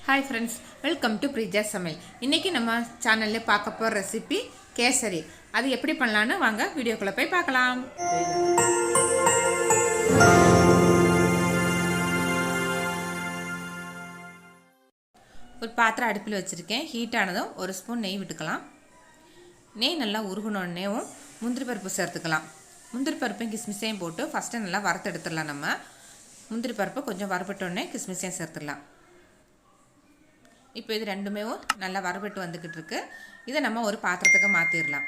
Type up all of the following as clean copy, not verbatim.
hi friends welcome to प्रीजा समेल इनकी நம்ம சேனல்ல பார்க்க போற ரெசிபி கேசரி அது எப்படி பண்ணலாம்னு வாங்க வீடியோக்குள்ள போய் பார்க்கலாம் ஒரு பாத்திரம் அடுப்பில் வச்சிருக்கேன் ஹீட் ஆனதும் ஒரு ஸ்பூன் நெய் விட்டுக்கலாம் நெய் நல்லா உருகுனோனேவும் முந்திரி பருப்பு சேர்த்துக்கலாம் முந்திரி பருப்பையும் கிஸ்மிஸையும் போட்டு ஃபர்ஸ்ட் நல்லா வறுத்து எடுத்துறலாம் நம்ம முந்திரி பருப்பு கொஞ்சம் வறுபட்டோனே கிஸ்மிஸையும் சேர்த்துடலாம் இப்போ இது ரெண்டுமே நல்லா வறுபட்டு வந்துக்கிட்டு இருக்கு இதை நம்ம ஒரு பாத்திரத்துக்கு மாற்றிடலாம்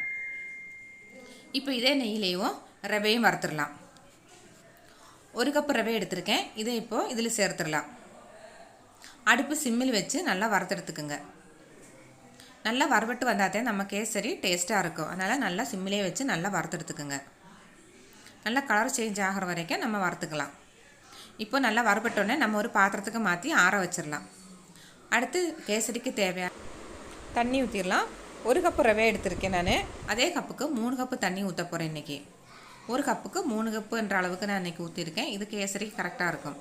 இப்போ இதே நெய்யிலையும் ரவையும் வறுத்துடலாம் ஒரு கப் ரவை எடுத்திருக்கேன் இதை இப்போ இதில் சேர்த்துடலாம் அடுப்பு சிம்மில் வச்சு நல்லா வறுத்தெடுத்துக்குங்க நல்லா வறுபட்டு வந்தாதே நம்ம கேசரி டேஸ்ட்டாக இருக்கும் அதனால் நல்லா சிம்மிலே வச்சு நல்லா வறுத்தெடுத்துக்குங்க நல்லா கலர் சேஞ்ச் ஆகிற வரைக்கும் நம்ம வறுத்துக்கலாம் இப்போ நல்லா வறுபட்டோடனே நம்ம ஒரு பாத்திரத்துக்கு மாற்றி ஆற வச்சிடலாம் அடுத்து கேசரிக்கு தேவையான தண்ணி ஊற்றிடலாம் ஒரு கப்பு ரவை எடுத்திருக்கேன் நான் அதே கப்புக்கு 3 கப்பு தண்ணி ஊற்ற போகிறேன் இன்றைக்கி ஒரு கப்புக்கு 3 கப்புன்ற அளவுக்கு நான் இன்றைக்கி ஊற்றிருக்கேன் இது கேசரிக்கு கரெக்டாக இருக்கும்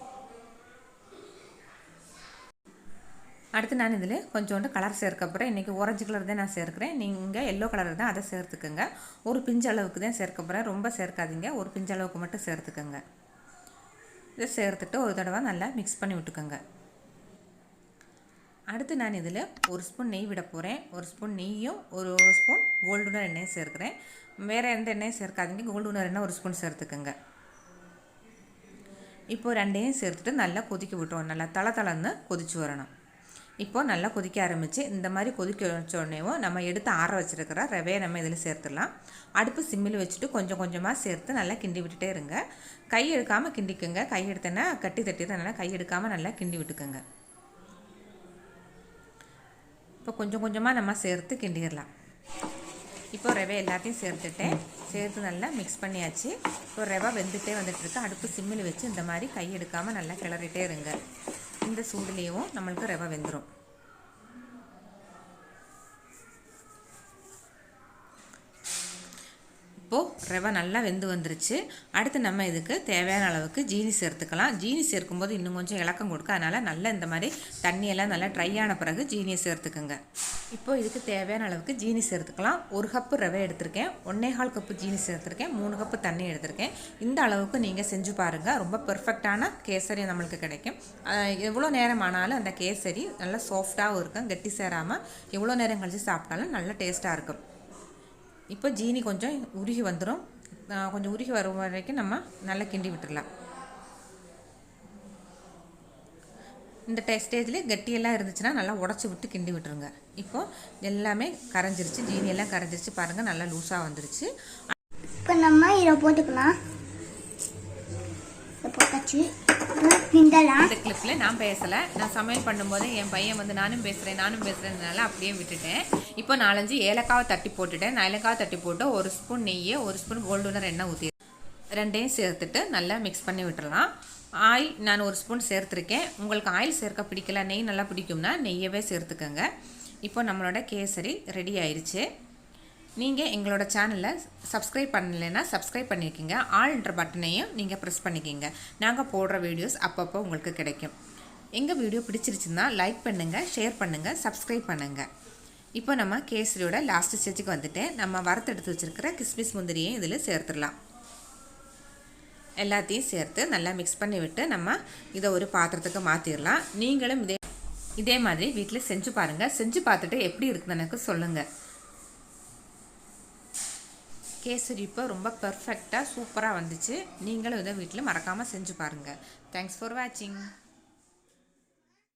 அடுத்து நான் இதில் கொஞ்சோண்டு கலர் சேர்க்க போகிறேன் இன்றைக்கி ஆரஞ்சு கலர் தான் நான் சேர்க்குறேன் நீங்கள் எல்லோ கலர் தான் அதை சேர்த்துக்கோங்க ஒரு பிஞ்சு அளவுக்கு தான் சேர்க்க போகிறேன் ரொம்ப சேர்க்காதீங்க ஒரு பிஞ்சு அளவுக்கு மட்டும் சேர்த்துக்கோங்க இதை சேர்த்துட்டு ஒரு தடவை நல்லா மிக்ஸ் பண்ணி விட்டுக்கோங்க அடுத்து நான் இதில் ஒரு ஸ்பூன் நெய் விட போகிறேன் ஒரு ஸ்பூன் நெய்யும் ஒரு ஸ்பூன் கோல்டுனர் எண்ணெயும் சேர்க்குறேன் வேறு எந்த எண்ணெயும் சேர்க்காதீங்க கோல்டுனர் எண்ணெய் ஒரு ஸ்பூன் சேர்த்துக்கோங்க இப்போது ரெண்டையும் சேர்த்துட்டு நல்லா கொதிக்க விட்டுருவோம் நல்லா தளன்னு கொதிச்சு வரணும் இப்போது நல்லா கொதிக்க ஆரம்பித்து இந்த மாதிரி கொதிக்க வச்சோடனேவும் நம்ம எடுத்து ஆற வச்சுருக்கிற ரவையை நம்ம இதில் சேர்த்துடலாம் அடுப்பு சிம்மில் வச்சுட்டு கொஞ்சம் கொஞ்சமாக சேர்த்து நல்லா கிண்டி விட்டுட்டே இருங்க கை எடுக்காமல் கிண்டிக்குங்க கை எடுத்தேன்னா கட்டி தட்டிடுறதுனால கை எடுக்காமல் நல்லா கிண்டி விட்டுக்குங்க இப்போ கொஞ்சம் கொஞ்சமாக நம்ம சேர்த்து கிண்டிடலாம் இப்போ ரவை எல்லாத்தையும் சேர்த்து நல்லா மிக்ஸ் பண்ணியாச்சு இப்போ ரவை வெந்துகிட்டே வந்துட்டுருக்கு அடுப்பு சிம்மில் வச்சு இந்த மாதிரி கை எடுக்காமல் நல்லா கிளறிட்டே இருங்க இந்த சூடுலேயும் நம்மளுக்கு ரவை வெந்துடும் இப்போது ரவை நல்லா வெந்து வந்துருச்சு அடுத்து நம்ம இதுக்கு தேவையான அளவுக்கு ஜீனி சேர்த்துக்கலாம் ஜீனி சேர்க்கும்போது இன்னும் கொஞ்சம் இலக்கம் கொடுக்க அதனால் நல்லா இந்த மாதிரி தண்ணியெல்லாம் நல்லா ட்ரை ஆன பிறகு ஜீனியை சேர்த்துக்குங்க இப்போது இதுக்கு தேவையான அளவுக்கு ஜீனி சேர்த்துக்கலாம் ஒரு கப்பு ரவை எடுத்திருக்கேன் 1.25 கப்பு ஜீனி சேர்த்துருக்கேன் 3 கப்பு தண்ணி எடுத்திருக்கேன் இந்த அளவுக்கு நீங்கள் செஞ்சு பாருங்கள் ரொம்ப பெர்ஃபெக்டான கேசரி நம்மளுக்கு கிடைக்கும் எவ்வளோ நேரம் ஆனாலும் அந்த கேசரி நல்லா சாஃப்டாகவும் இருக்கும் கெட்டி சேராமல் எவ்வளோ நேரம் கழித்து சாப்பிட்டாலும் நல்லா டேஸ்ட்டாக இருக்கும் இப்போ ஜீனி கொஞ்சம் உருகி வந்துடும் கொஞ்சம் உருகி வரும் வரைக்கும் நம்ம நல்லா கிண்டி விட்டுடலாம் இந்த ஸ்டேஜில் கட்டியெல்லாம் இருந்துச்சுன்னா நல்லா உடச்சி விட்டு கிண்டி விட்டுருங்க இப்போது எல்லாமே கரைஞ்சிருச்சு ஜீனி எல்லாம் கரைஞ்சிருச்சு பாருங்கள் நல்லா லூஸாக வந்துருச்சு இப்போ நம்ம இதை போட்டுக்கலாம் போட்டாச்சு இந்த கிளிப்பில் நான் பேசலை நான் சமையல் பண்ணும்போது என் பையன் வந்து நானும் பேசுகிறேன்னால அப்படியே விட்டுட்டேன் இப்போ 4-5 ஏலக்காவை தட்டி போட்டுட்டேன் ஏலக்காவை தட்டி போட்டு ஒரு ஸ்பூன் நெய் ஒரு ஸ்பூன் கோல்டுனர் எண்ணெய் ஊற்றி ரெண்டையும் சேர்த்துட்டு நல்லா மிக்ஸ் பண்ணி விட்டுடலாம் ஆயில் நான் ஒரு ஸ்பூன் சேர்த்துருக்கேன் உங்களுக்கு ஆயில் சேர்க்க பிடிக்கல நெய் நல்லா பிடிக்கும்னா நெய்யவே சேர்த்துக்கோங்க இப்போ நம்மளோட கேசரி ரெடி ஆயிடுச்சு நீங்கள் எங்களோட சேனலை சப்ஸ்கிரைப் பண்ணலைன்னா சப்ஸ்கிரைப் பண்ணிக்கோங்க ஆல்ன்ற பட்டனையும் நீங்கள் ப்ரெஸ் பண்ணிக்கிங்க நாங்கள் போடுற வீடியோஸ் அப்பப்போ உங்களுக்கு கிடைக்கும் எங்கள் வீடியோ பிடிச்சிருச்சுன்னா லைக் பண்ணுங்கள் ஷேர் பண்ணுங்கள் சப்ஸ்கிரைப் பண்ணுங்கள் இப்போ நம்ம கேசரியோட லாஸ்ட் ஸ்டேஜுக்கு வந்துட்டேன் நம்ம வறுத்தெடுத்து வச்சுருக்கிற கிஸ்மிஸ் முந்திரியையும் இதில் சேர்த்துடலாம் எல்லாத்தையும் சேர்த்து நல்லா மிக்ஸ் பண்ணி விட்டு நம்ம இதை ஒரு பாத்திரத்துக்கு மாற்றிடலாம் நீங்களும் இதே மாதிரி வீட்டில் செஞ்சு பாருங்கள் செஞ்சு பார்த்துட்டு எப்படி இருக்குதுன்னு எனக்கு சொல்லுங்கள் கேசரி இப்போ ரொம்ப பெர்ஃபெக்டாக சூப்பராக வந்துச்சு நீங்களும் இதை வீட்டில் மறக்காமல் செஞ்சு பாருங்கள் தேங்க்ஸ் ஃபார் வாட்சிங்